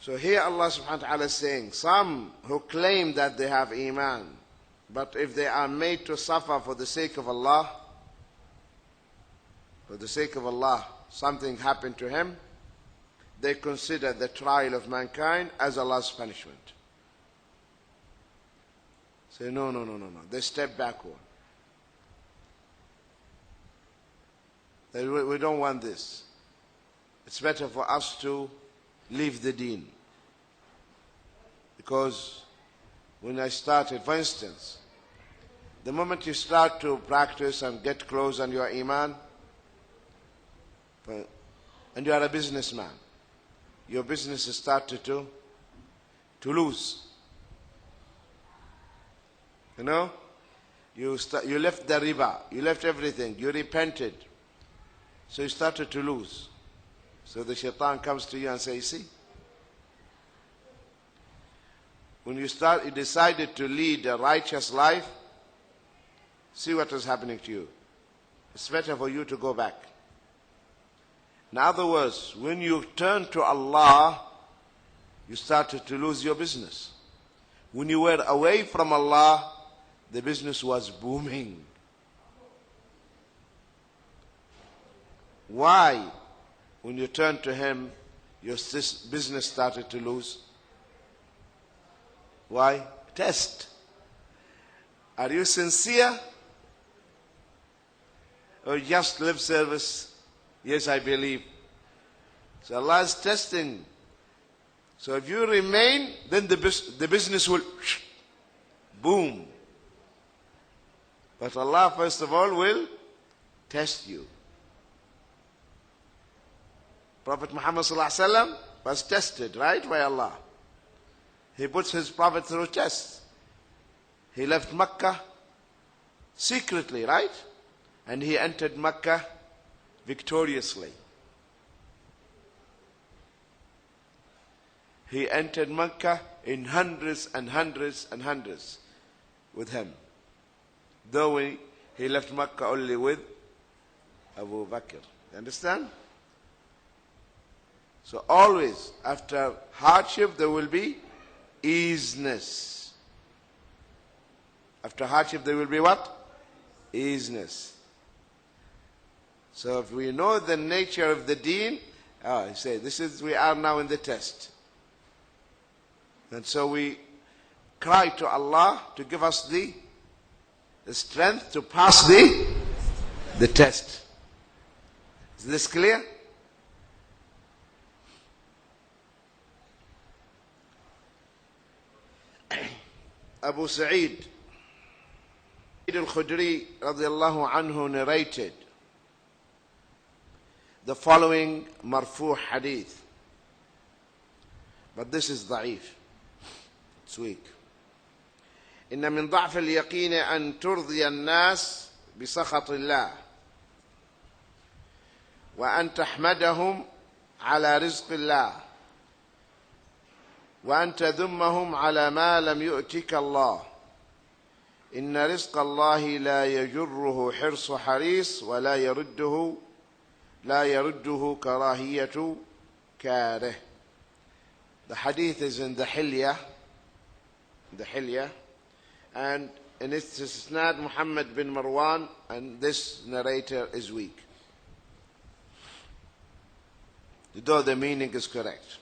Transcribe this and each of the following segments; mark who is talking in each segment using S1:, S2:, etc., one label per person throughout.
S1: So here Allah subhanahu wa ta'ala is saying, some who claim that they have Iman, but if they are made to suffer for the sake of Allah, something happened to him, they consider the trial of mankind as Allah's punishment. Say, no. They step backward. We don't want this. It's better for us to leave the deen. Because when I started, for instance, the moment you start to practice and get close on your Iman, and you are a businessman, your business has started to lose. You know? You left the riba, you left everything, you repented. So you started to lose. So the shaitan comes to you and says, see, when you decided to lead a righteous life, see what is happening to you. It's better for you to go back. In other words, when you turn to Allah, you started to lose your business. When you were away from Allah, the business was booming. Why? When you turned to Him, your business started to lose. Why? Test. Are you sincere? Or just lip service? Yes, I believe. So Allah is testing. So if you remain, then the business will boom. But Allah, first of all, will test you. Prophet Muhammad ﷺ was tested, right, by Allah. He puts his Prophet through tests. He left Mecca secretly, right? And he entered Mecca victoriously. He entered Mecca in hundreds and hundreds and hundreds with him. Though he left Mecca only with Abu Bakr. You understand? So always after hardship there will be easiness. After hardship there will be what? Easiness. So if we know the nature of the deen, I say we are now in the test. And so we cry to Allah to give us the strength to pass the test. Is this clear? Abu Sa'id al-Khudri radiallahu anhu narrated the following marfu' hadith. But this is da'if. It's weak. إن من ضعف اليقين أن ترضي الناس بسخط الله وأن تحمدهم على رزق الله وأن تذمهم على ما لم يؤتك الله إن رزق الله لا يجره حرص حريص ولا يرده كراهية كاره. The hadith is in the Hilyah, and in its isnad Muhammad bin Marwan, and this narrator is weak. Though the meaning is correct.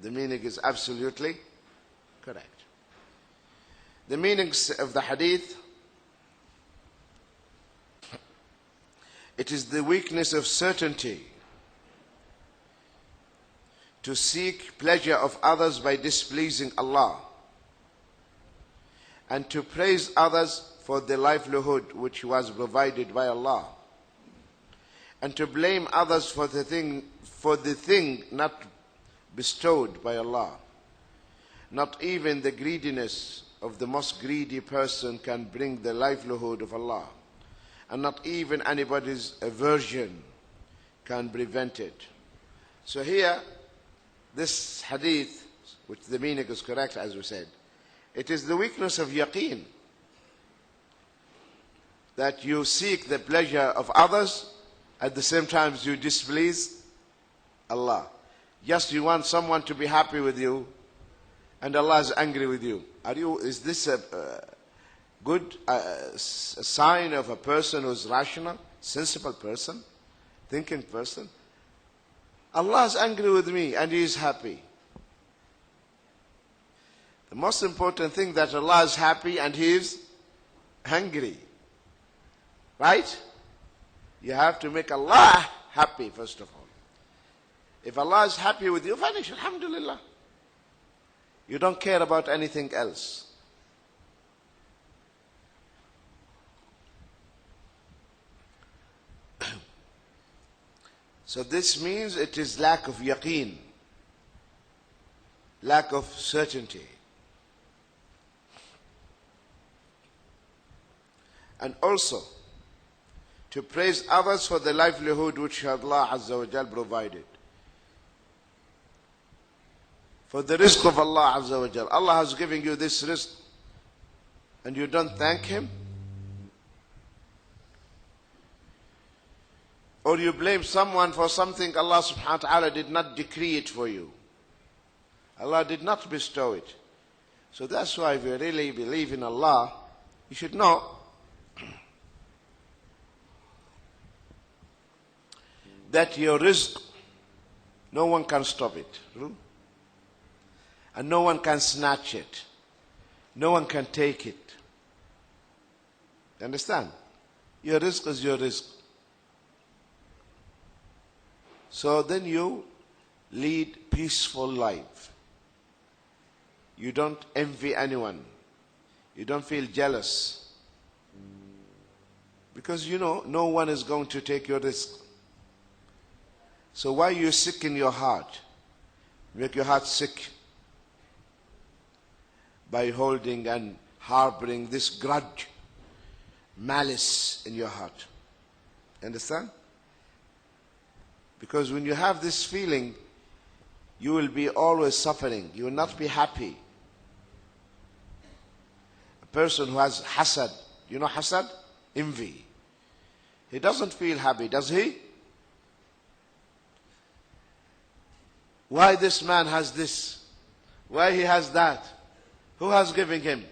S1: The meaning is absolutely correct. The meanings of the hadith: it is the weakness of certainty to seek pleasure of others by displeasing Allah, and to praise others for the livelihood which was provided by Allah, and to blame others for the thing not bestowed by Allah. Not even the greediness of the most greedy person can bring the livelihood of Allah, and not even anybody's aversion can prevent it. So here, this hadith, which the meaning is correct as we said, it is the weakness of yaqeen, that you seek the pleasure of others, at the same time you displease Allah. Just you want someone to be happy with you, and Allah is angry with you. Is this a good sign of a person who's rational, sensible person, thinking person? Allah is angry with me and He is happy. The most important thing that Allah is happy and He is angry. Right? You have to make Allah happy first of all. If Allah is happy with you, finish, alhamdulillah. You don't care about anything else. So this means it is lack of yaqeen, lack of certainty. And also, to praise others for the livelihood which Allah Azza wa Jal provided. For the rizq of Allah Azza wa Jal. Allah has given you this rizq and you don't thank Him? Or you blame someone for something Allah subhanahu wa ta'ala did not decree it for you. Allah did not bestow it. So that's why if you really believe in Allah, you should know that your rizq, no one can stop it. And no one can snatch it. No one can take it. You understand? Your rizq is your rizq. So then you lead peaceful life. You don't envy anyone. You don't feel jealous. Because you know no one is going to take your rizq. So why are you sick in your heart? Make your heart sick by holding and harboring this grudge, malice in your heart. Understand? Because when you have this feeling, you will be always suffering. You will not be happy. A person who has hasad, you know hasad? Envy. He doesn't feel happy, does he? Why this man has this? Why he has that? Who has given him?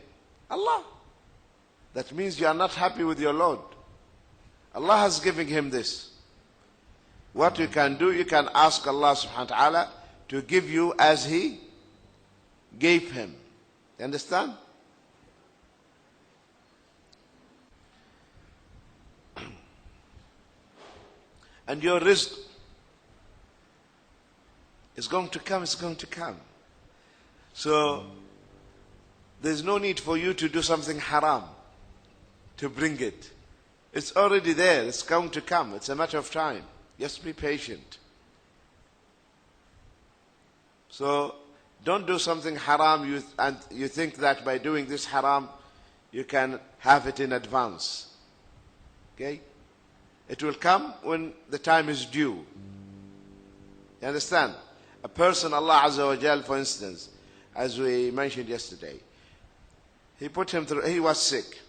S1: Allah. That means you are not happy with your Lord. Allah has given him this. What you can do, you can ask Allah subhanahu wa ta'ala to give you as He gave him. You understand? And your rizq is going to come, it's going to come. So, there's no need for you to do something haram to bring it. It's already there, it's going to come, it's a matter of time. Just be patient. So, don't do something haram and you think that by doing this haram, you can have it in advance. Okay? It will come when the time is due. You understand? A person, Allah Azza wa Jal, for instance, as we mentioned yesterday, He put him through, he was sick.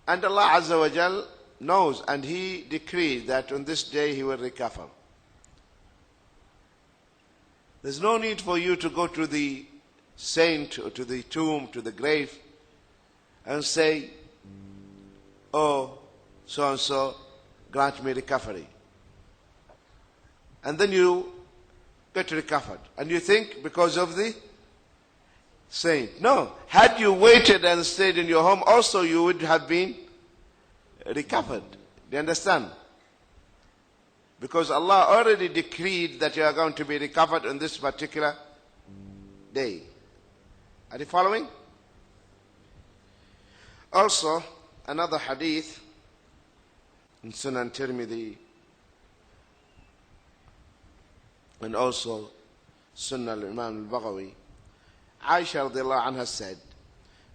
S1: And Allah Azza wa Jal knows and He decreed that on this day he will recover. There's no need for you to go to the saint or to the tomb, to the grave and say, oh, so and so, grant me recovery. And then you get recovered. And you think because of the saint. No. Had you waited and stayed in your home, also you would have been recovered. Do you understand? Because Allah already decreed that you are going to be recovered on this particular day. Are you following? Also, another hadith in Sunan Tirmidhi and also Sunnah al-Imam al-Baghawi, Aisha radiallahu anha said,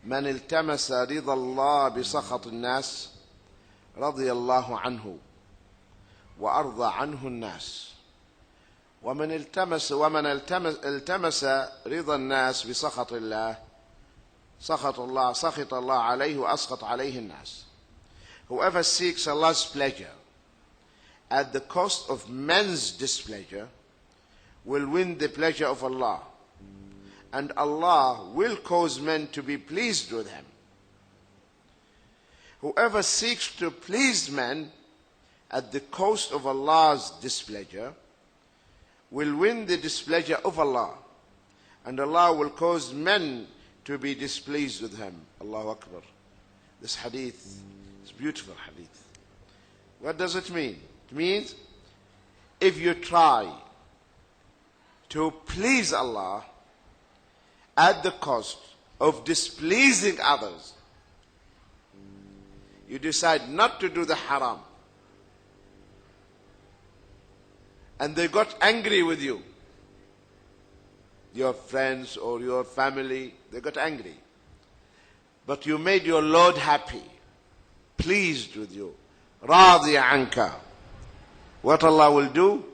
S1: من التمس رضا الله بسخط الناس رضي الله عنه وأرضى عنه الناس ومن التمس رضا الناس بسخط الله سخط الله عليه وأسخط عليه الناس. Whoever seeks Allah's pleasure at the cost of men's displeasure will win the pleasure of Allah, and Allah will cause men to be pleased with him. Whoever seeks to please men at the cost of Allah's displeasure will win the displeasure of Allah, and Allah will cause men to be displeased with him. Allahu Akbar. This hadith is a beautiful hadith. What does it mean? It means if you try to please Allah at the cost of displeasing others, you decide not to do the haram, and they got angry with you, your friends or your family, they got angry, but you made your Lord happy, pleased with you, radiya anka. What Allah will do?